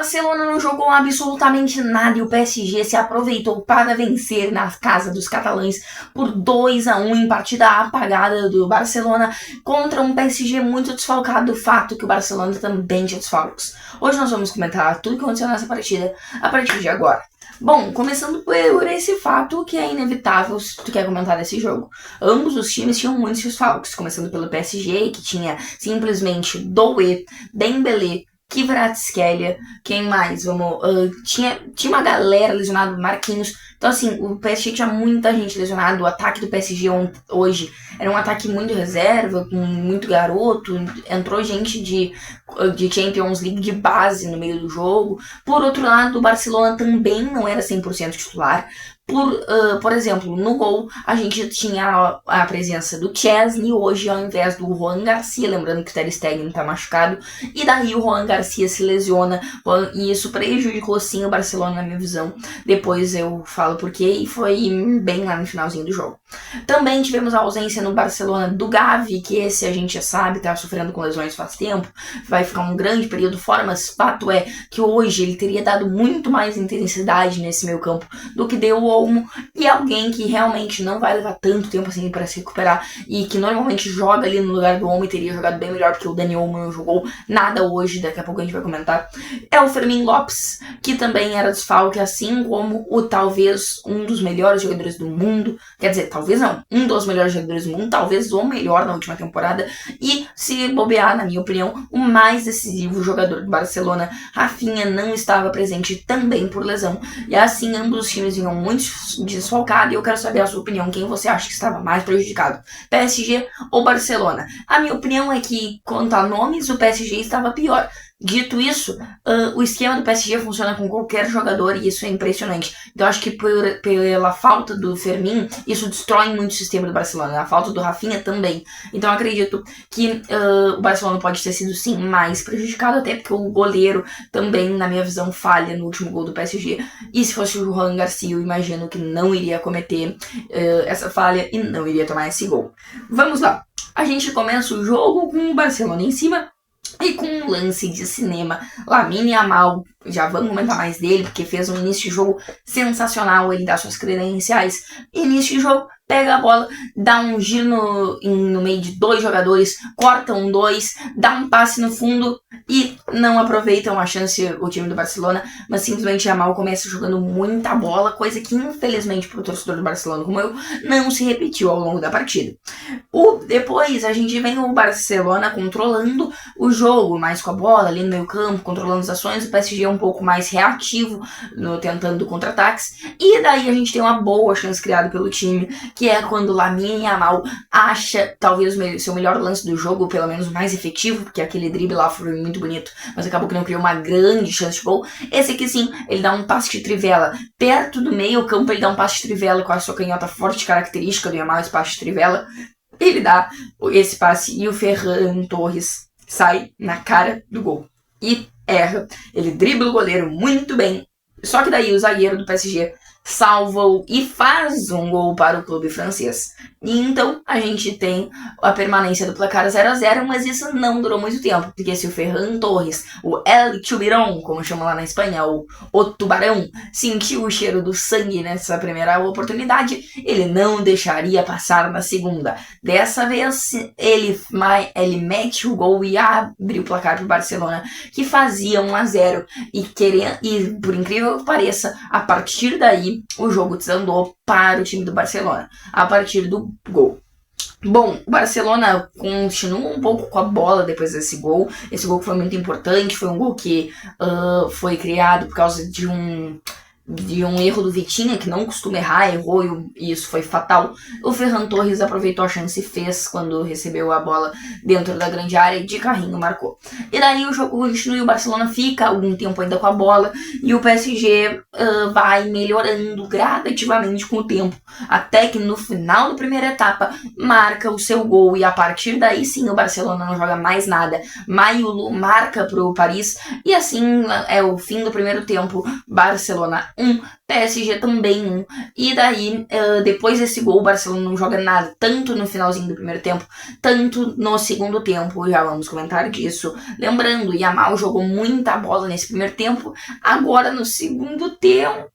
Barcelona não jogou absolutamente nada e o PSG se aproveitou para vencer na casa dos catalães por 2-1 em partida apagada do Barcelona contra um PSG muito desfalcado, do fato que o Barcelona também tinha desfalques. Hoje nós vamos comentar tudo que aconteceu nessa partida a partir de agora. Bom, começando por esse fato que é inevitável se tu quer comentar desse jogo. Ambos os times tinham muitos desfalques, começando pelo PSG, que tinha simplesmente Doué, Dembélé, Kvaratskhelia, quem mais? Tinha uma galera lesionada, Marquinhos. Então assim, o PSG tinha muita gente lesionada. O ataque do PSG hoje era um ataque muito reserva, com muito garoto. Entrou gente de Champions League de base no meio do jogo. Por outro lado, o Barcelona também não era 100% titular. Por exemplo, no gol, a gente tinha a presença do Chesney hoje ao invés do Juan Garcia, lembrando que o Ter Stegen tá machucado, e daí o Juan Garcia se lesiona, e isso prejudicou sim o Barcelona na minha visão. Depois eu falo porquê, e foi bem lá no finalzinho do jogo. Também tivemos a ausência no Barcelona do Gavi, que esse a gente já sabe, tá sofrendo com lesões faz tempo, vai ficar um grande período fora, mas fato é que hoje ele teria dado muito mais intensidade nesse meio campo do que deu o Olmo, e alguém que realmente não vai levar tanto tempo assim para se recuperar e que normalmente joga ali no lugar do Olmo e teria jogado bem melhor porque o Dani Olmo não jogou nada hoje, daqui a pouco a gente vai comentar, é o Fermín Lopes, que também era desfalque, assim como o talvez um dos melhores jogadores do mundo, quer dizer, talvez não, um dos melhores jogadores do mundo, talvez o melhor na última temporada, e se bobear, na minha opinião, o mais decisivo jogador do Barcelona, Rafinha, não estava presente também por lesão, e assim ambos os times vinham muito desfalcados, e eu quero saber a sua opinião, quem você acha que estava mais prejudicado, PSG ou Barcelona? A minha opinião é que, quanto a nomes, o PSG estava pior. Dito isso, o esquema do PSG funciona com qualquer jogador e isso é impressionante. Então acho que pela falta do Fermín, isso destrói muito o sistema do Barcelona. A falta do Rafinha também. Então acredito que o Barcelona pode ter sido sim mais prejudicado, até porque o goleiro também, na minha visão, falha no último gol do PSG. E se fosse o Juan Garcia, eu imagino que não iria cometer essa falha e não iria tomar esse gol. Vamos lá. A gente começa o jogo com o Barcelona em cima. E com um lance de cinema, Lamine Yamal, já vamos comentar mais dele, porque fez um início de jogo sensacional, ele dá suas credenciais. Início de jogo, pega a bola, dá um giro no meio de dois jogadores, corta um dois, dá um passe no fundo e não aproveitam a chance o time do Barcelona, mas simplesmente Yamal começa jogando muita bola, coisa que infelizmente para o torcedor do Barcelona como eu, não se repetiu ao longo da partida. Depois a gente vem o Barcelona controlando o jogo, mais com a bola ali no meio campo, controlando as ações, o PSG é um pouco mais reativo, tentando contra-ataques, e daí a gente tem uma boa chance criada pelo time, que é quando Lamine Yamal acha talvez o seu melhor lance do jogo, pelo menos o mais efetivo, porque aquele drible lá foi muito bonito, mas acabou que não criou uma grande chance de gol. Esse aqui sim, ele dá um passe de trivela perto do meio campo, ele dá um passe de trivela com a sua canhota forte característica do Yamal, esse passe de trivela, ele dá esse passe e o Ferran Torres sai na cara do gol e erra, ele dribla o goleiro muito bem, só que daí o zagueiro do PSG salva-o e faz um gol para o clube francês. E então a gente tem a permanência do placar 0-0, mas isso não durou muito tempo, porque se o Ferran Torres, o El Chubiron, como chama lá na Espanha, o tubarão, sentiu o cheiro do sangue nessa primeira oportunidade, ele não deixaria passar na segunda. Dessa vez ele mete o gol e abre o placar para o Barcelona, que fazia 1-0, e por incrível que pareça, a partir daí o jogo desandou para o time do Barcelona, a partir do gol. Bom, o Barcelona continua um pouco com a bola depois desse gol. Esse gol foi muito importante, foi um gol que foi criado por causa de um erro do Vitinha, que não costuma errar, errou e isso foi fatal. O Ferran Torres aproveitou a chance e fez quando recebeu a bola dentro da grande área e de carrinho marcou. E daí o jogo continua e o Barcelona fica algum tempo ainda com a bola e o PSG vai melhorando gradativamente com o tempo, até que no final da primeira etapa marca o seu gol e a partir daí sim o Barcelona não joga mais nada. Mayulu marca pro Paris e assim é o fim do primeiro tempo. Barcelona 1, PSG também 1. E daí, depois desse gol, o Barcelona não joga nada, tanto no finalzinho do primeiro tempo, tanto no segundo tempo. Já vamos comentar disso. Lembrando, o Yamal jogou muita bola nesse primeiro tempo. Agora, no segundo tempo,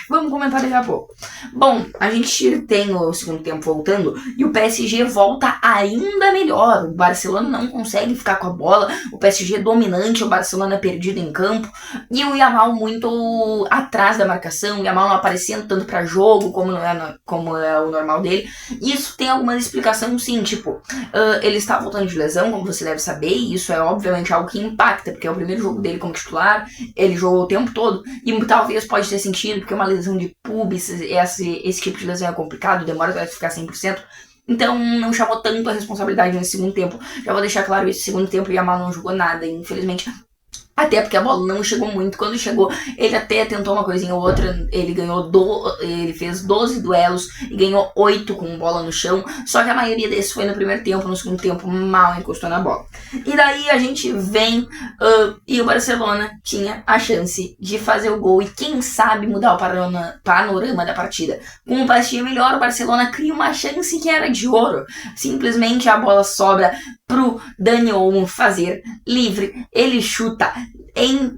vamos comentar daqui a pouco. Bom, a gente tem o segundo tempo voltando e o PSG volta ainda melhor. O Barcelona não consegue ficar com a bola, o PSG dominante, o Barcelona perdido em campo e o Yamal muito atrás da marcação, o Yamal não aparecendo tanto para jogo como é o normal dele. Isso tem alguma explicação sim, tipo, ele está voltando de lesão, como você deve saber, e isso é obviamente algo que impacta, porque é o primeiro jogo dele como titular, ele jogou o tempo todo, e talvez pode ter sentido, porque uma lesão de pubis, esse tipo de lesão é complicado, demora para ficar 100%, então não chamou tanto a responsabilidade no segundo tempo. Já vou deixar claro isso, no segundo tempo o Yamal não jogou nada, infelizmente. Até porque a bola não chegou muito. Quando chegou, ele até tentou uma coisinha ou outra. Ele fez 12 duelos e ganhou 8 com bola no chão. Só que a maioria desses foi no primeiro tempo. No segundo tempo, mal encostou na bola. E daí a gente vem e o Barcelona tinha a chance de fazer o gol. E quem sabe mudar o panorama da partida. Com um PSG melhor, o Barcelona cria uma chance que era de ouro. Simplesmente a bola sobra pro Dani Olmo fazer livre. Ele chuta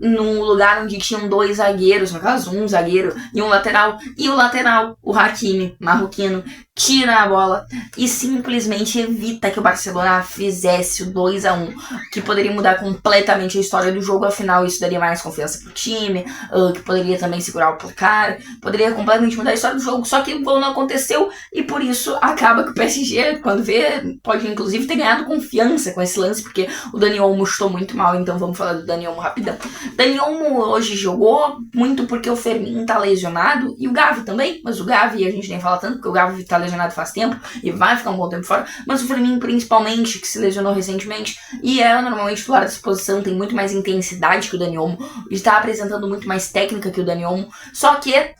num lugar onde tinham 2 zagueiros, no caso um zagueiro e um lateral, e o lateral, o Hakimi, marroquino, tira a bola e simplesmente evita que o Barcelona fizesse o 2-1, que poderia mudar completamente a história do jogo. Afinal, isso daria mais confiança pro time, que poderia também segurar o placar, poderia completamente mudar a história do jogo, só que o gol não aconteceu e por isso acaba que o PSG, quando vê, pode inclusive ter ganhado confiança com esse lance, porque o Dani Olmo chutou muito mal. Então vamos falar do Dani Olmo rapidão. Dani Olmo hoje jogou muito porque o Fermin tá lesionado e o Gavi também, mas o Gavi a gente nem fala tanto porque o Gavi tá lesionado faz tempo e vai ficar um bom tempo fora, mas o Fermin principalmente, que se lesionou recentemente e é normalmente titular dessa posição, tem muito mais intensidade que o Dani Olmo, está apresentando muito mais técnica que o Dani Olmo, só que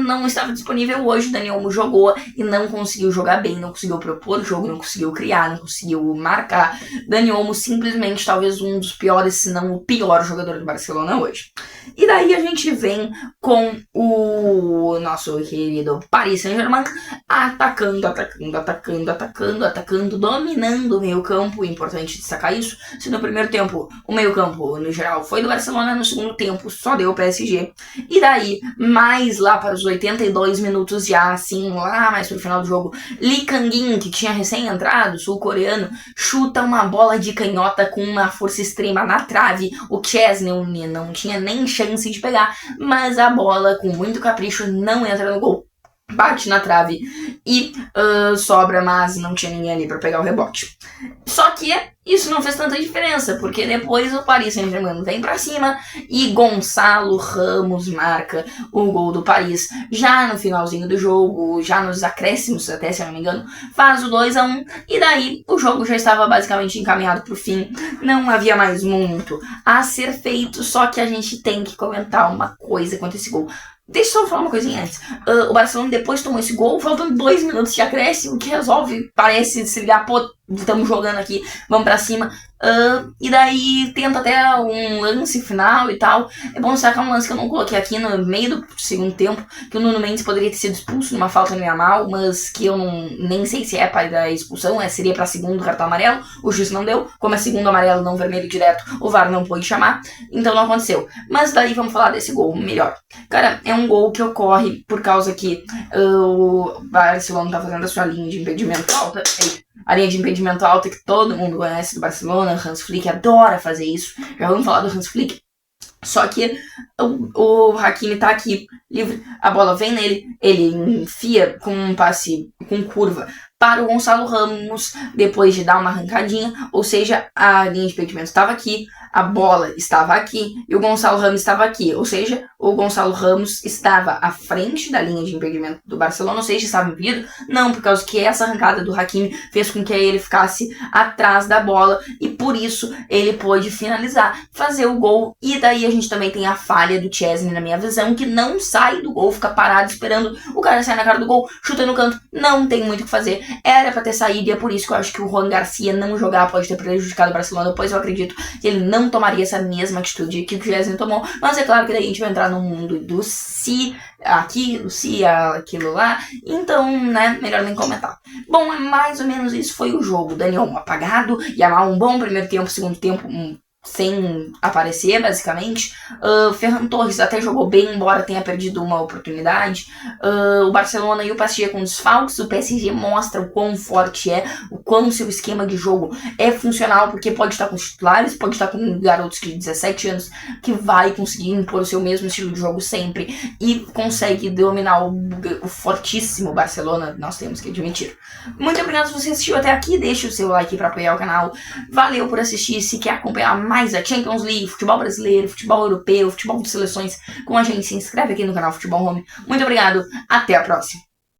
não estava disponível hoje. O Dani Olmo jogou e não conseguiu jogar bem, não conseguiu propor o jogo, não conseguiu criar, não conseguiu marcar. Dani Olmo simplesmente talvez um dos piores, se não o pior jogador do Barcelona hoje. E daí a gente vem com o nosso querido Paris Saint-Germain atacando, dominando o meio campo. Importante destacar isso. Se no primeiro tempo o meio campo, no geral, foi do Barcelona, no segundo tempo só deu o PSG. E daí, mais lá para os 82 minutos já, assim, lá mais pro final do jogo, Lee Kang-in, que tinha recém-entrado, sul-coreano, chuta uma bola de canhota com uma força extrema na trave. O Chesney não tinha nem chance de pegar, mas a bola, com muito capricho, não entra no gol. Bate na trave e sobra, mas não tinha ninguém ali para pegar o rebote. Só que isso não fez tanta diferença, porque depois o Paris Saint-Germain vem para cima e Gonçalo Ramos marca o gol do Paris. Já no finalzinho do jogo, já nos acréscimos até, se eu não me engano, faz o 2-1 e daí o jogo já estava basicamente encaminhado para o fim. Não havia mais muito a ser feito, só que a gente tem que comentar uma coisa quanto a esse gol. Deixa eu só falar uma coisinha antes. O Barcelona depois tomou esse gol, faltando 2 minutos de acréscimo, que resolve, parece se ligar, pô, estamos jogando aqui, vamos pra cima. E daí tenta até um lance final e tal. É bom destacar um lance que eu não coloquei aqui no meio do segundo tempo, que o Nuno Mendes poderia ter sido expulso numa falta no Yamal, mas que eu nem sei se é para da expulsão, seria para segundo cartão amarelo. O juiz não deu, como é segundo amarelo, não vermelho direto, o VAR não pôde chamar, então não aconteceu. Mas daí vamos falar desse gol melhor. Cara, é um gol que ocorre por causa que o Barcelona tá fazendo a sua linha de impedimento alta. A linha de impedimento alta que todo mundo conhece do Barcelona, Hans Flick adora fazer isso. Já vamos falar do Hans Flick. Só que o Hakimi tá aqui, livre, a bola vem nele, ele enfia com um passe com curva para o Gonçalo Ramos, depois de dar uma arrancadinha, ou seja, a linha de impedimento estava aqui, a bola estava aqui e o Gonçalo Ramos estava aqui, ou seja, o Gonçalo Ramos estava à frente da linha de impedimento do Barcelona, ou seja, estava impedido, não, por causa que essa arrancada do Hakimi fez com que ele ficasse atrás da bola e por isso ele pôde finalizar, fazer o gol. E daí a gente também tem a falha do Chesney, na minha visão, que não sai do gol, fica parado esperando o cara sair na cara do gol, chuta no canto, não tem muito o que fazer, era pra ter saído e é por isso que eu acho que o Juan Garcia não jogar pode ter prejudicado o Barcelona, pois eu acredito que ele não não tomaria essa mesma atitude que o Chesney tomou, mas é claro que daí a gente vai entrar no mundo do se aquilo, se aquilo lá, então, né, melhor nem comentar. Bom, mais ou menos isso foi o jogo. Daniel apagado, Yamal um bom primeiro tempo, segundo tempo sem aparecer, basicamente. Ferran Torres até jogou bem, embora tenha perdido uma oportunidade. O Barcelona e o PSG com desfalques. O PSG mostra o quão forte é, o quão seu esquema de jogo é funcional, porque pode estar com os titulares, pode estar com garotos de 17 anos que vai conseguir impor o seu mesmo estilo de jogo sempre e consegue dominar o fortíssimo Barcelona, nós temos que admitir. Muito obrigado se você assistiu até aqui, deixa o seu like para apoiar o canal. Valeu por assistir. Se quer acompanhar mais a Champions League, futebol brasileiro, futebol europeu, futebol de seleções com a gente, se inscreve aqui no canal Futebol Home. Muito obrigado, até a próxima.